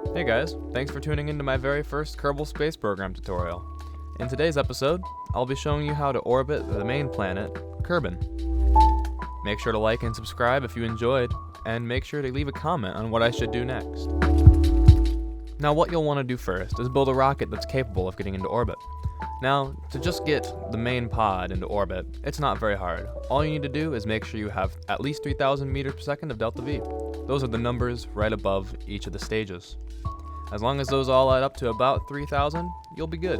Hey guys, thanks for tuning into my very first Kerbal space program tutorial. In today's episode, I'll be showing you how to orbit the main planet, Kerbal. Make sure to like and subscribe if you enjoyed, and make sure to leave a comment on what I should do next. Now what you'll want to do first is build a rocket that's capable of getting into orbit. Now, to just get the main pod into orbit, it's not very hard. All you need to do is make sure you have at least 3,000 meters per second of delta V. Those are the numbers right above each of the stages. As long as those all add up to about 3,000, you'll be good.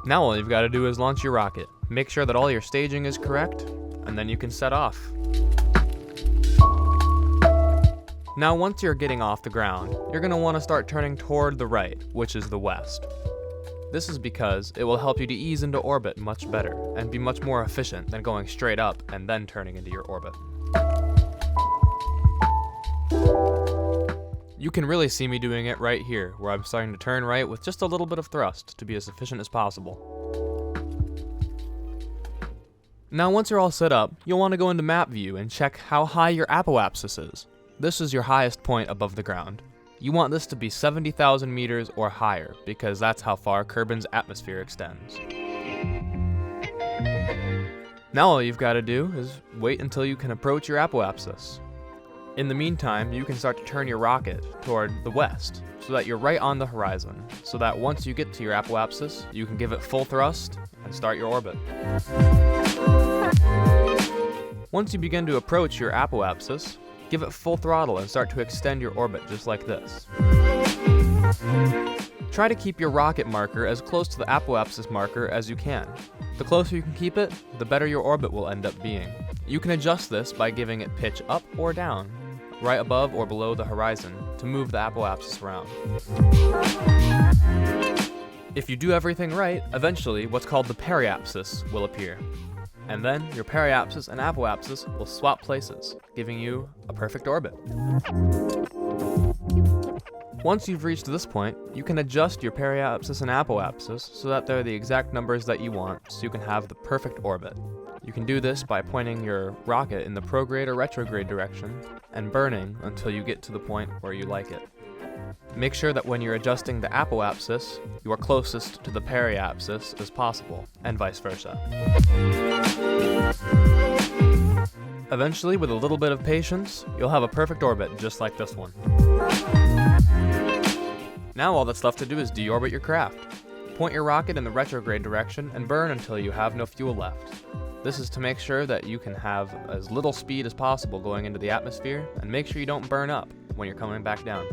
Now all you've got to do is launch your rocket. Make sure that all your staging is correct, and then you can set off. Now once you're getting off the ground, you're going to want to start turning toward the right, which is the west. This is because it will help you to ease into orbit much better, and be much more efficient than going straight up and then turning into your orbit. You can really see me doing it right here, where I'm starting to turn right with just a little bit of thrust to be as efficient as possible. Now once you're all set up, you'll want to go into map view and check how high your apoapsis is. This is your highest point above the ground. You want this to be 70,000 meters or higher, because that's how far Kerbal's atmosphere extends. Now all you've got to do is wait until you can approach your apoapsis. In the meantime, you can start to turn your rocket toward the west, so that you're right on the horizon, so that once you get to your apoapsis, you can give it full thrust and start your orbit. Once you begin to approach your apoapsis, give it full throttle and start to extend your orbit just like this. Try to keep your rocket marker as close to the apoapsis marker as you can. The closer you can keep it, the better your orbit will end up being. You can adjust this by giving it pitch up or down, right above or below the horizon, to move the apoapsis around. If you do everything right, eventually what's called the periapsis will appear. And then your periapsis and apoapsis will swap places, giving you a perfect orbit. Once you've reached this point, you can adjust your periapsis and apoapsis so that they're the exact numbers that you want, so you can have the perfect orbit. You can do this by pointing your rocket in the prograde or retrograde direction and burning until you get to the point where you like it. Make sure that when you're adjusting the apoapsis, you are closest to the periapsis as possible, and vice versa. Eventually, with a little bit of patience, you'll have a perfect orbit just like this one. Now all that's left to do is deorbit your craft. Point your rocket in the retrograde direction and burn until you have no fuel left. This is to make sure that you can have as little speed as possible going into the atmosphere, and make sure you don't burn up when you're coming back down.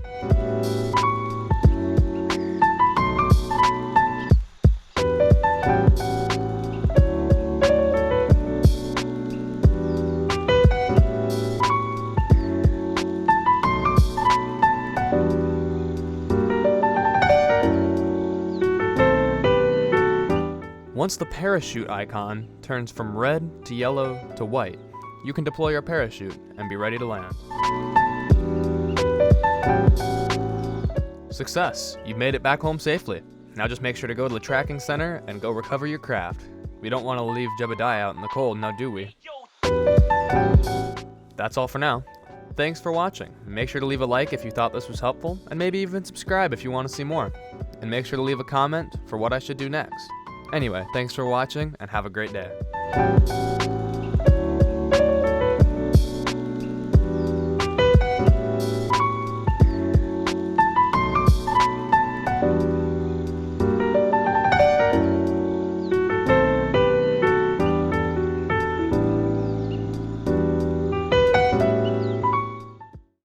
Once the parachute icon turns from red to yellow to white, you can deploy your parachute and be ready to land. Success! You've made it back home safely. Now just make sure to go to the tracking center and go recover your craft. We don't want to leave Jebediah out in the cold, now do we? That's all for now. Thanks for watching. Make sure to leave a like if you thought this was helpful, and maybe even subscribe if you want to see more. And make sure to leave a comment for what I should do next. Anyway, thanks for watching, and have a great day.